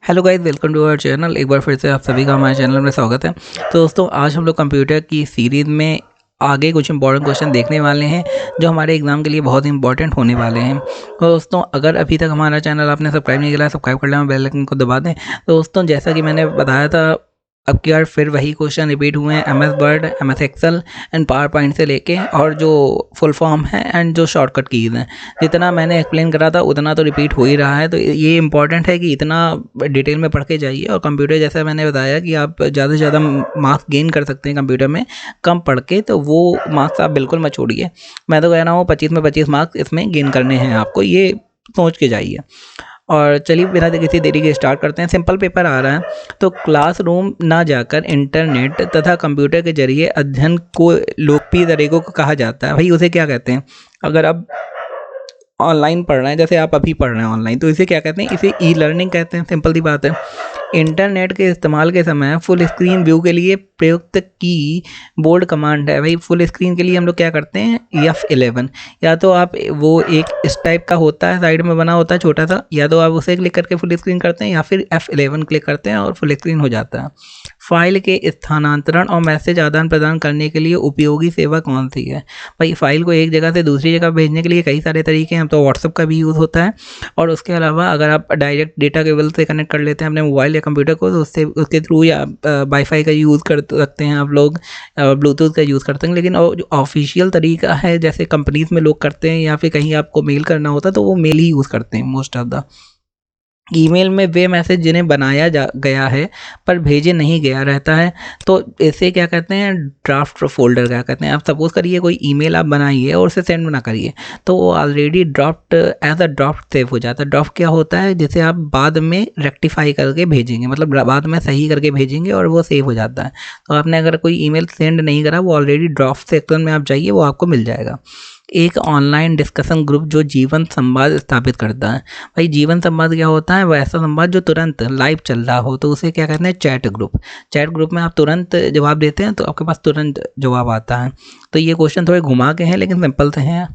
Hello guys, welcome to our channel. एक बार फिर से आप सभी का हमारे चैनल में स्वागत है। तो दोस्तों, आज हम लोग कंप्यूटर की सीरीज़ में आगे कुछ इंपॉर्टेंट क्वेश्चन देखने वाले हैं जो हमारे एग्जाम के लिए बहुत इंपॉर्टेंट होने वाले हैं। तो दोस्तों, अगर अभी तक हमारा चैनल आपने सब्सक्राइब नहीं किया है, सब्सक्राइब कर लें, बेल आइकन को दबा दें। तो दोस्तों, जैसा कि मैंने बताया था, अब की बार फिर वही क्वेश्चन रिपीट हुए हैं। MS Word, MS Excel and PowerPoint से लेके और जो फुल फॉर्म है एंड जो शॉर्टकट कीज़ हैं, जितना मैंने एक्सप्लेन करा था उतना तो रिपीट हो ही रहा है। तो ये इंपॉर्टेंट है कि इतना डिटेल में पढ़ के जाइए। और कंप्यूटर, जैसा मैंने बताया कि आप ज़्यादा से ज़्यादा मार्क्स गेन कर सकते हैं कंप्यूटर में कम पढ़ के, तो वो मार्क्स आप बिल्कुल मत छोड़िए। मैं तो कह रहा हूँ 25 में 25 मार्क्स इसमें गेन करने हैं आपको, ये सोच के जाइए। और चलिए बिना किसी देरी के स्टार्ट करते हैं। सिंपल पेपर आ रहा है, तो क्लासरूम ना जाकर इंटरनेट तथा कंप्यूटर के जरिए अध्ययन को लोकप्रिय तरीकों को कहा जाता है। भाई, उसे क्या कहते हैं? अगर आप ऑनलाइन पढ़ रहे हैं, जैसे आप अभी पढ़ रहे हैं ऑनलाइन, तो इसे क्या कहते हैं? इसे ई लर्निंग कहते हैं। सिंपल सी बात है। इंटरनेट के इस्तेमाल के समय फुल स्क्रीन व्यू के लिए प्रयुक्त की बोर्ड कमांड है। भाई, फुल स्क्रीन के लिए हम लोग क्या करते हैं? F11। या तो आप वो एक इस टाइप का होता है, साइड में बना होता है छोटा सा, या तो आप उसे क्लिक करके फुल स्क्रीन करते हैं या फिर F11 क्लिक करते हैं और फुल स्क्रीन हो जाता है। फाइल के स्थानांतरण और मैसेज आदान प्रदान करने के लिए उपयोगी सेवा कौन सी है? भाई, फाइल को एक जगह से दूसरी जगह भेजने के लिए कई सारे तरीके हैं। तो व्हाट्सअप का भी यूज़ होता है, और उसके अलावा अगर आप डायरेक्ट डेटा केबल से कनेक्ट कर लेते हैं अपने मोबाइल या कंप्यूटर को, तो उससे उसके थ्रू या वाईफाई का यूज़ कर सकते हैं आप लोग, ब्लूटूथ का यूज़ करते हैं। लेकिन और जो ऑफिशियल तरीका है, जैसे कंपनीज़ में लोग करते हैं या फिर कहीं आपको मेल करना होता है, तो वो मेल ही यूज़ करते हैं मोस्ट ऑफ द। ईमेल में वे मैसेज जिन्हें बनाया जा गया है पर भेजे नहीं गया रहता है, तो इसे क्या कहते हैं? ड्राफ्ट फोल्डर क्या कहते हैं। आप सपोज करिए कोई ईमेल आप बनाइए और उसे सेंड ना करिए, तो वो already draft as a draft save हो जाता है। ड्राफ्ट क्या होता है? जिसे आप बाद में रेक्टिफाई करके भेजेंगे, मतलब बाद में सही करके भेजेंगे और वो सेव हो जाता है। तो आपने अगर कोई ईमेल सेंड नहीं करा, वो ऑलरेडी ड्राफ्ट सेक्शन में आप जाइए, वो आपको मिल जाएगा। एक ऑनलाइन डिस्कशन ग्रुप जो जीवन संवाद स्थापित करता है। भाई, जीवन संवाद क्या होता है? वैसा संवाद जो तुरंत लाइव चल रहा हो, तो उसे क्या कहते हैं? Chat group. चैट ग्रुप में आप तुरंत जवाब देते हैं तो आपके पास तुरंत जवाब आता है। तो ये क्वेश्चन थोड़े घुमा के हैं लेकिन सिंपल से हैं।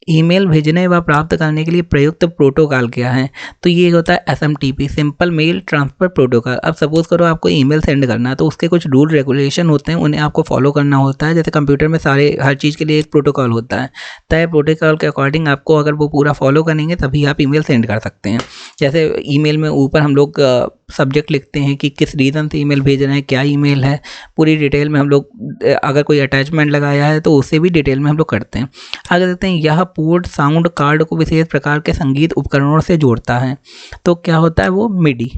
ईमेल भेजने व प्राप्त करने के लिए प्रयुक्त प्रोटोकॉल क्या है? तो ये होता है SMTP, simple mail transfer protocol. अब सपोज करो आपको ईमेल सेंड करना है, तो उसके कुछ रूल रेगुलेशन होते हैं, उन्हें आपको फॉलो करना होता है। जैसे कंप्यूटर में सारे हर चीज़ के लिए एक प्रोटोकॉल होता है, तय प्रोटोकॉल के अकॉर्डिंग आपको अगर वो पूरा फॉलो करेंगे तभी आप ईमेल सेंड कर सकते हैं। जैसे ईमेल में ऊपर हम लोग सब्जेक्ट लिखते हैं कि किस रीज़न से ईमेल भेज रहे हैं, क्या ईमेल है, पूरी डिटेल में हम लोग अगर कोई अटैचमेंट लगाया है तो उसे भी डिटेल में हम लोग करते हैं। आगे देखते हैं, यह पोर्ट साउंड कार्ड को विशेष प्रकार के संगीत उपकरणों से जोड़ता है। तो क्या होता है वो? मिडी,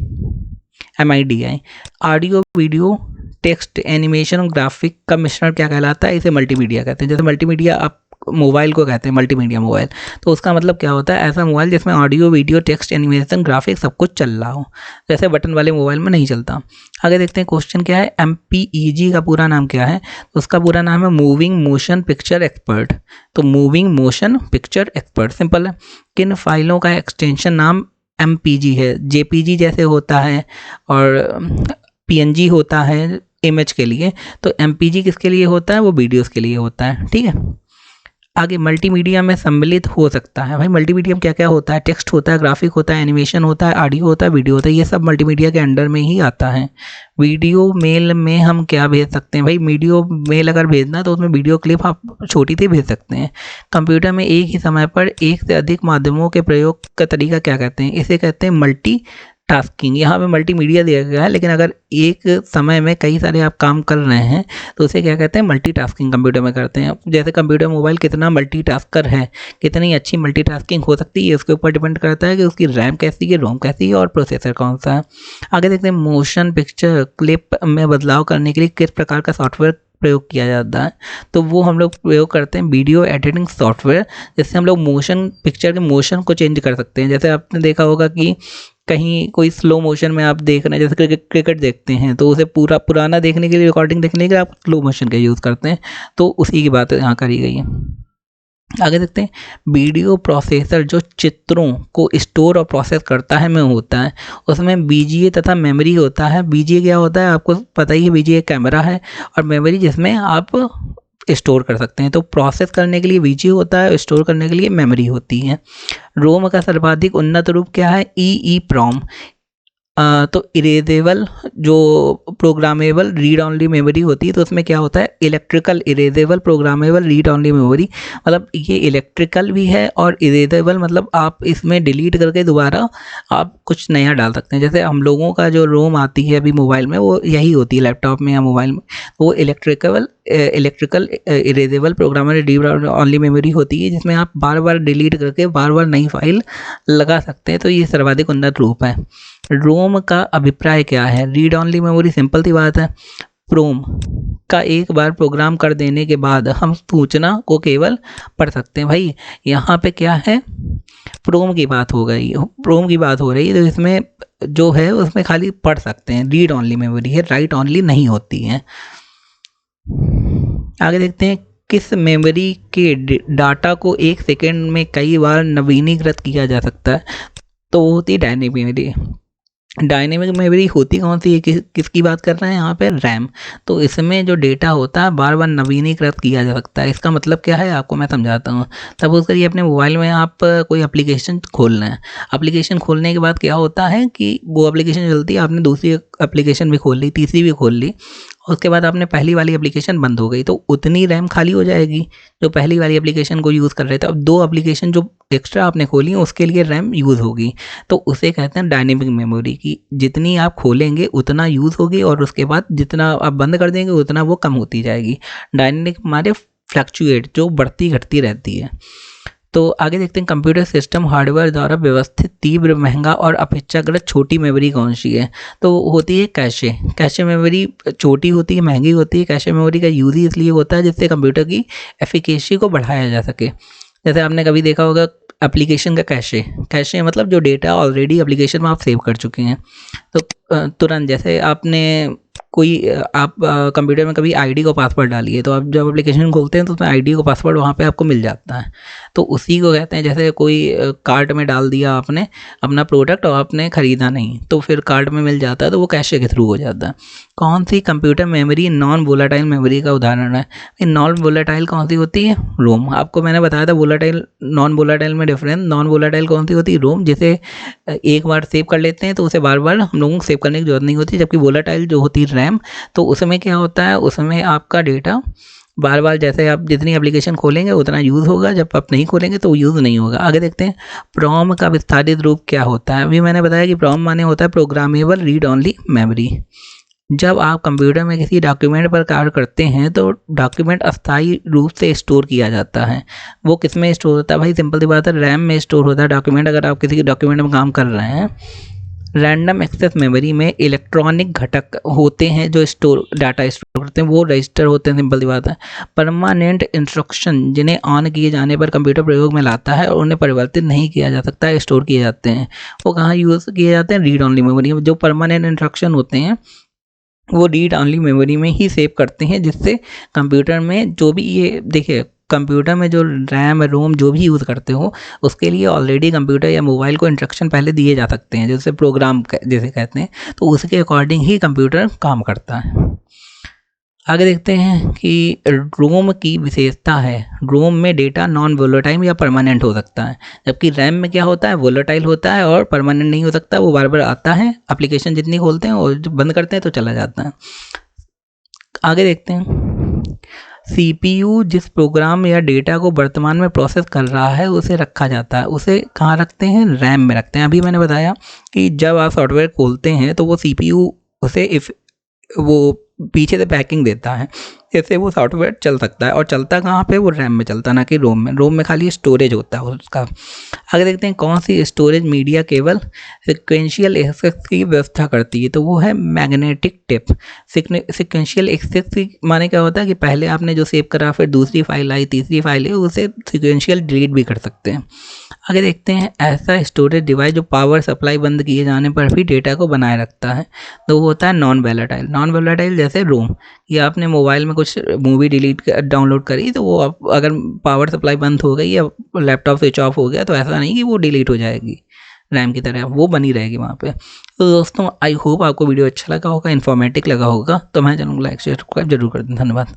MIDI। Audio, video, text, animation और ग्राफिक का मिश्रण क्या कहलाता है? इसे मल्टीमीडिया कहते हैं। जैसे मल्टीमीडिया आप मोबाइल को कहते हैं मल्टीमीडिया मोबाइल, तो उसका मतलब क्या होता है? ऐसा मोबाइल जिसमें audio, video, text, animation, graphic सब कुछ चल रहा हो, जैसे बटन वाले मोबाइल में नहीं चलता। आगे देखते हैं क्वेश्चन क्या है। MPEG का पूरा नाम क्या है? तो उसका पूरा नाम है मूविंग मोशन पिक्चर एक्सपर्ट। तो moving motion picture expert simple है। किन फाइलों का एक्सटेंशन नाम MPG है? JPG जैसे होता है, और PNG होता है इमेज के लिए। तो MPG किसके लिए होता है? वो वीडियोस के लिए होता है। ठीक है। आगे, मल्टीमीडिया में सम्मिलित हो सकता है। भाई, मल्टीमीडिया में क्या क्या होता है? टेक्स्ट होता है, ग्राफिक होता है, एनिमेशन होता है, ऑडियो होता है, वीडियो होता है। ये सब मल्टीमीडिया के अंडर में ही आता है। वीडियो मेल में हम क्या भेज सकते हैं? भाई, वीडियो मेल अगर भेजना है तो उसमें वीडियो क्लिप आप छोटी सी भेज सकते हैं। कंप्यूटर में एक ही समय पर एक से अधिक माध्यमों के प्रयोग का तरीका क्या कहते हैं? इसे कहते हैं मल्टी टास्किंग। यहाँ पे मल्टीमीडिया दिया गया है, लेकिन अगर एक समय में कई सारे आप काम कर रहे हैं तो उसे क्या कहते हैं? मल्टीटास्किंग कंप्यूटर में करते हैं। जैसे कंप्यूटर मोबाइल कितना मल्टीटास्कर है, कितनी अच्छी मल्टीटास्किंग हो सकती है, उसके ऊपर डिपेंड करता है कि उसकी रैम कैसी है, रोम कैसी है और प्रोसेसर कौन सा है। आगे देखते हैं, मोशन पिक्चर क्लिप में बदलाव करने के लिए किस प्रकार का सॉफ्टवेयर प्रयोग किया जाता है? तो वो हम लोग प्रयोग करते हैं वीडियो एडिटिंग सॉफ्टवेयर, जिससे हम लोग मोशन पिक्चर के मोशन को चेंज कर सकते हैं। जैसे आपने देखा होगा कि कहीं कोई स्लो मोशन में आप देख रहे हैं, जैसे क्रिकेट देखते हैं, तो उसे पूरा पुराना देखने के लिए, रिकॉर्डिंग देखने के लिए आप स्लो मोशन का यूज़ करते हैं। तो उसी की बात यहाँ करी गई है। आगे देखते हैं, वीडियो प्रोसेसर जो चित्रों को स्टोर और प्रोसेस करता है में होता है, उसमें BGA तथा मेमोरी होता है। BGA क्या होता है? आपको पता ही है, BGA कैमरा है, और मेमोरी जिसमें आप स्टोर कर सकते हैं। तो प्रोसेस करने के लिए BGA होता है, स्टोर करने के लिए मेमोरी होती है। रोम का सर्वाधिक उन्नत रूप क्या है? EEPROM। तो इरेजेबल जो प्रोग्रामेबल रीड ऑनली मेमोरी होती है, तो उसमें क्या होता है, electrical erasable programmable read only memory, मतलब ये इलेक्ट्रिकल भी है और इरेजेबल मतलब आप इसमें डिलीट करके दोबारा आप कुछ नया डाल सकते हैं। जैसे हम लोगों का जो रोम आती है अभी मोबाइल में, वो यही होती है लैपटॉप में या मोबाइल में, वो electrical erasable programmable read only memory होती है, जिसमें आप बार बार डिलीट करके बार बार नई फाइल लगा सकते हैं। तो ये सर्वाधिक उन्नत रूप है। रोम का अभिप्राय क्या है? रीड ऑनली मेमोरी सिंपल सी बात है, रोम का एक बार प्रोग्राम कर देने के बाद हम सूचना को केवल पढ़ सकते हैं। भाई यहाँ पे क्या है, प्रोम की बात हो गई, प्रोम की बात हो रही है, तो इसमें जो है उसमें खाली पढ़ सकते हैं, रीड ऑनली मेमोरी है, राइट ऑनली नहीं होती है। आगे देखते हैं, किस मेमोरी के डाटा को एक सेकेंड में कई बार नवीनीकृत किया जा सकता है? तो वो होती है डायनेमिक मेमोरी। डायनेमिक मेमोरी होती कौन सी है, किसकी बात कर रहे हैं यहाँ पे? रैम। तो इसमें जो डेटा होता है बार बार नवीनीकृत किया जा सकता है। इसका मतलब क्या है आपको मैं समझाता हूँ। सपोज करिए अपने मोबाइल में आप कोई एप्लीकेशन खोल रहे हैं, एप्लीकेशन खोलने के बाद क्या होता है कि वो एप्लीकेशन चलती है, आपने दूसरी एप्लीकेशन भी खोल ली, तीसरी भी खोल ली, उसके बाद आपने पहली वाली एप्लीकेशन बंद हो गई, तो उतनी रैम खाली हो जाएगी जो पहली वाली एप्लीकेशन को यूज़ कर रहे थे। अब दो एप्लीकेशन जो एक्स्ट्रा आपने खोली उसके लिए रैम यूज़ होगी, तो उसे कहते हैं डायनेमिक मेमोरी की। जितनी आप खोलेंगे उतना यूज़ होगी और उसके बाद जितना आप बंद कर देंगे उतना वो कम होती जाएगी। डायनेमिक हमारे फ्लक्चुएट, जो बढ़ती घटती रहती है। तो आगे देखते हैं, कंप्यूटर सिस्टम हार्डवेयर द्वारा व्यवस्थित तीव्र महंगा और अपेक्षाकृत छोटी मेमोरी कौन सी है? तो होती है कैशे। कैशे मेमोरी छोटी होती है, महंगी होती है। कैशे मेमोरी का यूज़ ही इसलिए होता है जिससे कंप्यूटर की एफिकेसी को बढ़ाया जा सके। जैसे आपने कभी देखा होगा एप्लीकेशन का कैशे, कैशे मतलब जो डेटा ऑलरेडी एप्लीकेशन में आप सेव कर चुके हैं, तो तुरंत जैसे आपने कोई आप कंप्यूटर में कभी आईडी को पासवर्ड डालिए, तो आप जब एप्लीकेशन खोलते हैं तो उसमें आईडी को पासवर्ड वहाँ पे आपको मिल जाता है, तो उसी को कहते हैं। जैसे कोई कार्ट में डाल दिया आपने अपना प्रोडक्ट और आपने ख़रीदा नहीं, तो फिर कार्ट में मिल जाता है, तो वो कैशे के थ्रू हो जाता है। कौन सी computer memory non volatile memory का उदाहरण है? नॉन वोलेटाइल कौन सी होती है? रोम। आपको मैंने बताया था वोलेटाइल नॉन वोलेटाइल में डिफरेंस। नॉन वोलेटाइल कौन सी होती है? रोम, जिसे एक बार सेव कर लेते हैं तो उसे बार बार हम लोगों को सेव करने की जरूरत नहीं होती। जबकि वोलेटाइल जो होती है रैम, तो उसमें क्या होता है, उसमें आपका डेटा बार बार जैसे आप जितनी एप्लीकेशन खोलेंगे उतना यूज़ होगा, जब आप नहीं खोलेंगे तो यूज़ नहीं होगा। आगे देखते हैं, प्रॉम का विस्तारित रूप क्या होता है? अभी मैंने बताया कि प्रॉम माने होता है प्रोग्रामेबल रीड ऑनली मेमोरी। जब आप कंप्यूटर में किसी डॉक्यूमेंट पर कार्य करते हैं तो डॉक्यूमेंट अस्थायी रूप से स्टोर किया जाता है। वो किस में स्टोर होता है? भाई सिंपल सी बात है, रैम में स्टोर होता है डॉक्यूमेंट। अगर आप किसी डॉक्यूमेंट में काम कर रहे हैं, रैंडम एक्सेस मेमोरी में इलेक्ट्रॉनिक घटक होते हैं जो डाटा स्टोर करते हैं, वो रजिस्टर होते हैं। सिंपल सी बात है। परमानेंट इंस्ट्रक्शन जिन्हें ऑन किए जाने पर कंप्यूटर प्रयोग में लाता है और उन्हें परिवर्तित नहीं किया जा सकता है, स्टोर किए जाते हैं। वो कहाँ यूज़ किए जाते हैं? रीड ऑनली मेमोरी में। जो परमानेंट इंस्ट्रक्शन होते हैं वो रीड ऑनली मेमोरी में ही सेव करते हैं, जिससे कंप्यूटर में जो भी, ये देखिए कंप्यूटर में जो रैम रोम जो भी यूज़ करते हो उसके लिए ऑलरेडी कंप्यूटर या मोबाइल को इंस्ट्रक्शन पहले दिए जा सकते हैं, जैसे प्रोग्राम जैसे कहते हैं, तो उसके अकॉर्डिंग ही कंप्यूटर काम करता है। आगे देखते हैं कि रोम की विशेषता है, रोम में डेटा नॉन वोलेटाइल या परमानेंट हो सकता है, जबकि रैम में क्या होता है, वोलेटाइल होता है और परमानेंट नहीं हो सकता। वो बार बार आता है, एप्लीकेशन जितनी खोलते हैं और जब बंद करते हैं तो चला जाता है। आगे देखते हैं, सीपीयू जिस प्रोग्राम या डेटा को वर्तमान में प्रोसेस कर रहा है उसे रखा जाता है, उसे कहाँ रखते हैं? रैम में रखते हैं। अभी मैंने बताया कि जब आप सॉफ्टवेयर खोलते हैं तो वो सीपीयू उसे वो पीछे से पैकिंग देता है, इससे वो सॉफ्टवेयर चल सकता है। और चलता कहाँ पे? वो रैम में चलता है, ना कि रोम में। रोम में खाली स्टोरेज होता है उसका। आगे देखते हैं, कौन सी स्टोरेज मीडिया केवल सिक्वेंशियल एक्सेस की व्यवस्था करती है? तो वो है मैग्नेटिक टेप। सिक्वेंशियल एक्सेस की माने क्या होता है कि पहले आपने जो सेव करा, फिर दूसरी फाइल आई, तीसरी फाइल है, उसे सिक्वेंशियल डिलीट भी कर सकते हैं। आगे देखते हैं, ऐसा स्टोरेज डिवाइस जो पावर सप्लाई बंद किए जाने पर भी डेटा को बनाए रखता है, तो वो होता है नॉन वोलेटाइल। नॉन वोलेटाइल जैसे रोम, या आपने मोबाइल में कुछ मूवी डाउनलोड करी, तो वो अगर पावर सप्लाई बंद हो गई या लैपटॉप स्विच ऑफ हो गया तो ऐसा नहीं कि वो डिलीट हो जाएगी, रैम की तरह वो बनी रहेगी वहाँ पे। तो दोस्तों आई होप आपको वीडियो अच्छा लगा होगा, इन्फॉर्मेटिव लगा होगा, तो मैं चैनल को लाइक शेयर सब्सक्राइब जरूर कर दें। धन्यवाद।